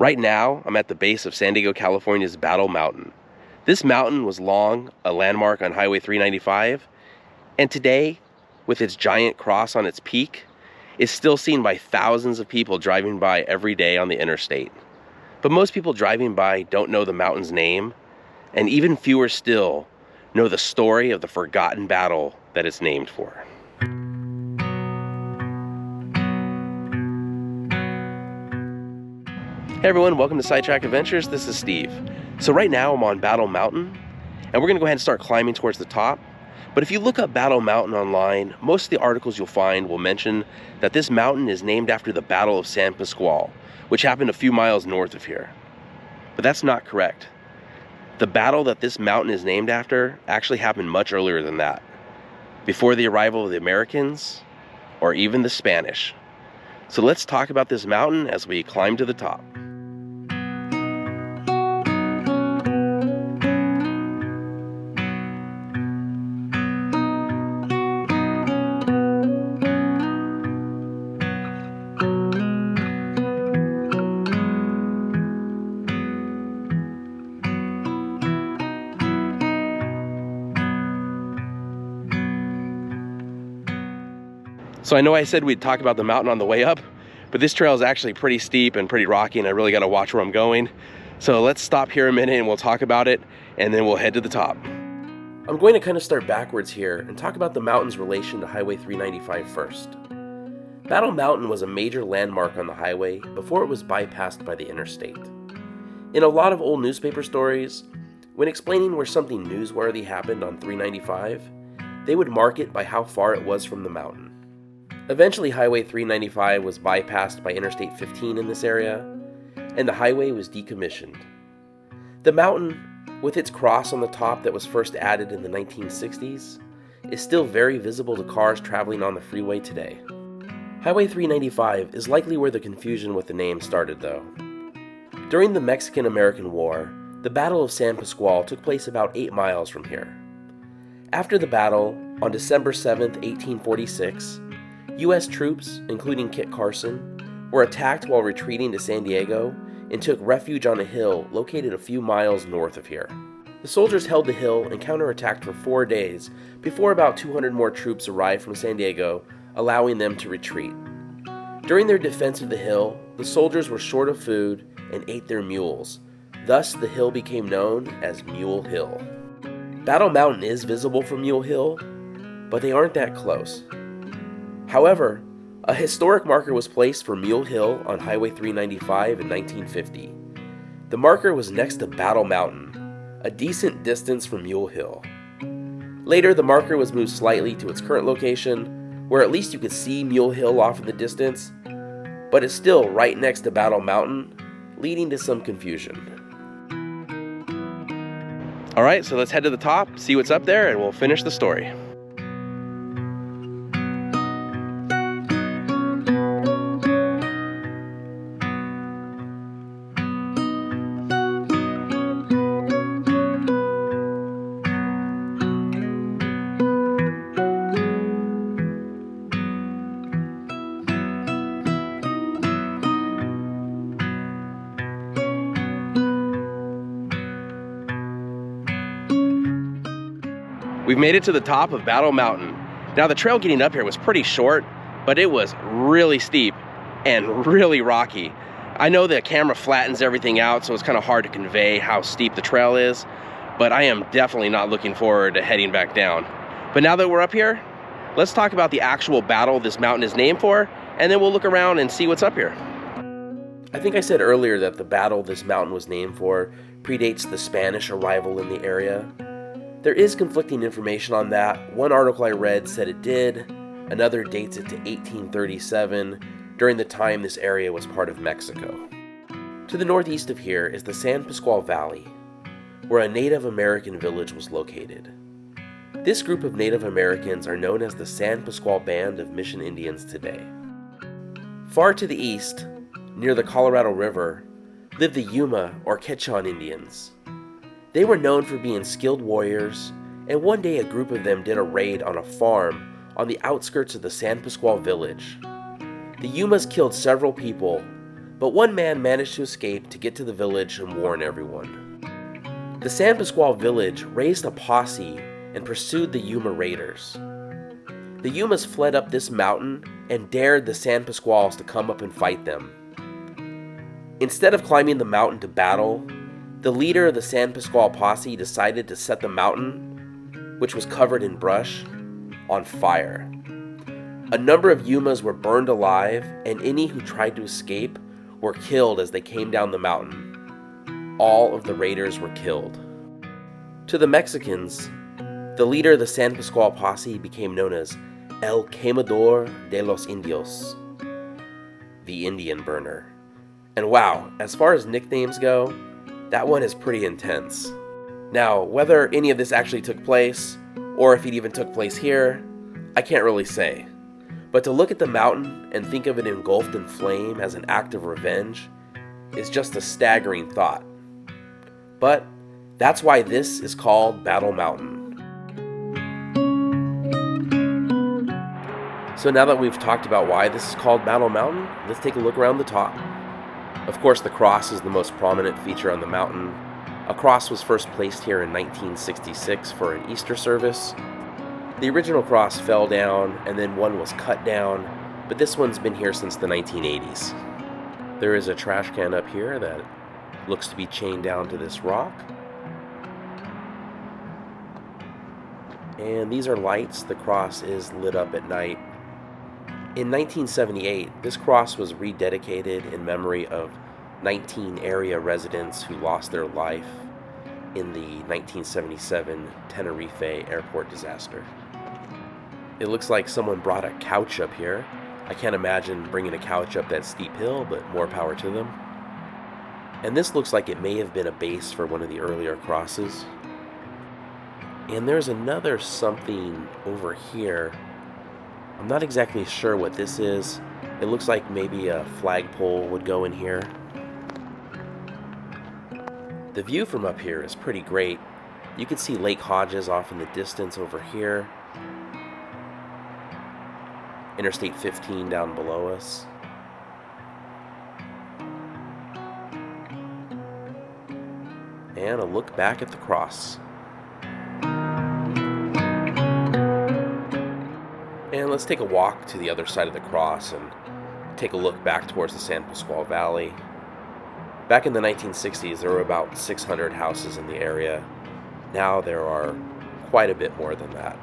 Right now, I'm at the base of San Diego, California's Battle Mountain. This mountain was long a landmark on Highway 395, and today, with its giant cross on its peak, is still seen by thousands of people driving by every day on the interstate. But most people driving by don't know the mountain's name, and even fewer still know the story of the forgotten battle that it's named for. Hey everyone, welcome to Sidetrack Adventures. This is Steve. So right now I'm on Battle Mountain, and we're gonna go ahead and start climbing towards the top. But if you look up Battle Mountain online, most of the articles you'll find will mention that this mountain is named after the Battle of San Pasqual, which happened a few miles north of here. But that's not correct. The battle that this mountain is named after actually happened much earlier than that, before the arrival of the Americans or even the Spanish. So let's talk about this mountain as we climb to the top. So I know I said we'd talk about the mountain on the way up, but this trail is actually pretty steep and pretty rocky, and I really gotta watch where I'm going. So let's stop here a minute and we'll talk about it, and then we'll head to the top. I'm going to kind of start backwards here and talk about the mountain's relation to Highway 395 first. Battle Mountain was a major landmark on the highway before it was bypassed by the interstate. In a lot of old newspaper stories, when explaining where something newsworthy happened on 395, they would mark it by how far it was from the mountain. Eventually, Highway 395 was bypassed by Interstate 15 in this area, and the highway was decommissioned. The mountain, with its cross on the top that was first added in the 1960s, is still very visible to cars traveling on the freeway today. Highway 395 is likely where the confusion with the name started, though. During the Mexican-American War, the Battle of San Pasqual took place about 8 miles from here. After the battle, on December 7, 1846, U.S. troops, including Kit Carson, were attacked while retreating to San Diego and took refuge on a hill located a few miles north of here. The soldiers held the hill and counterattacked for 4 days before about 200 more troops arrived from San Diego, allowing them to retreat. During their defense of the hill, the soldiers were short of food and ate their mules. Thus, the hill became known as Mule Hill. Battle Mountain is visible from Mule Hill, but they aren't that close. However, a historic marker was placed for Mule Hill on Highway 395 in 1950. The marker was next to Battle Mountain, a decent distance from Mule Hill. Later, the marker was moved slightly to its current location, where at least you could see Mule Hill off in the distance, but it's still right next to Battle Mountain, leading to some confusion. All right, so let's head to the top, see what's up there, and we'll finish the story. We've made it to the top of Battle Mountain. Now the trail getting up here was pretty short, but it was really steep and really rocky. I know the camera flattens everything out, so it's kind of hard to convey how steep the trail is, but I am definitely not looking forward to heading back down. But now that we're up here, let's talk about the actual battle this mountain is named for, and then we'll look around and see what's up here. I think I said earlier that the battle this mountain was named for predates the Spanish arrival in the area. There is conflicting information on that. One article I read said it did, another dates it to 1837, during the time this area was part of Mexico. To the northeast of here is the San Pasqual Valley, where a Native American village was located. This group of Native Americans are known as the San Pasqual Band of Mission Indians today. Far to the east, near the Colorado River, live the Yuma or Quechan Indians. They were known for being skilled warriors, and one day a group of them did a raid on a farm on the outskirts of the San Pasqual village. The Yumas killed several people, But one man managed to escape to get to the village and warn everyone. The San Pasqual village raised a posse and pursued the Yuma raiders. The Yumas fled up this mountain and dared the San Pasquals to come up and fight them. Instead of climbing the mountain to battle, the leader of the San Pasqual posse decided to set the mountain, which was covered in brush, on fire. A number of Yumas were burned alive, and any who tried to escape were killed as they came down the mountain. All of the raiders were killed. To the Mexicans, the leader of the San Pasqual posse became known as El Quemador de los Indios, the Indian burner. And wow, as far as nicknames go, that one is pretty intense. Now, whether any of this actually took place, or if it even took place here, I can't really say. But to look at the mountain and think of it engulfed in flame as an act of revenge is just a staggering thought. But that's why this is called Battle Mountain. So now that we've talked about why this is called Battle Mountain, let's take a look around the top. Of course, the cross is the most prominent feature on the mountain. A cross was first placed here in 1966 for an Easter service. The original cross fell down, and then one was cut down, but this one's been here since the 1980s. There is a trash can up here that looks to be chained down to this rock. And these are lights. The cross is lit up at night. In 1978, this cross was rededicated in memory of 19 area residents who lost their life in the 1977 Tenerife airport disaster. It looks like someone brought a couch up here. I can't imagine bringing a couch up that steep hill, but more power to them. And this looks like it may have been a base for one of the earlier crosses. And there's another something over here. I'm not exactly sure what this is. It looks like maybe a flagpole would go in here. The view from up here is pretty great. You can see Lake Hodges off in the distance over here. Interstate 15 down below us. And a look back at the cross. And let's take a walk to the other side of the cross and take a look back towards the San Pasqual Valley. Back in the 1960s, there were about 600 houses in the area. Now there are quite a bit more than that.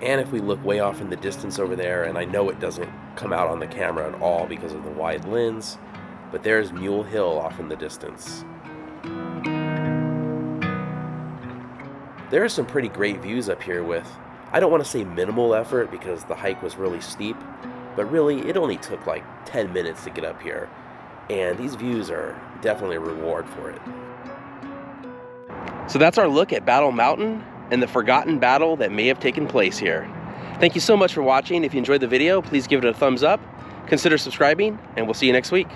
And if we look way off in the distance over there, and I know it doesn't come out on the camera at all because of the wide lens, but there's Mule Hill off in the distance. There are some pretty great views up here with, I don't want to say minimal effort because the hike was really steep, but really it only took like 10 minutes to get up here, and these views are definitely a reward for it. So that's our look at Battle Mountain and the forgotten battle that may have taken place here. Thank you so much for watching. If you enjoyed the video, please give it a thumbs up, consider subscribing, and we'll see you next week.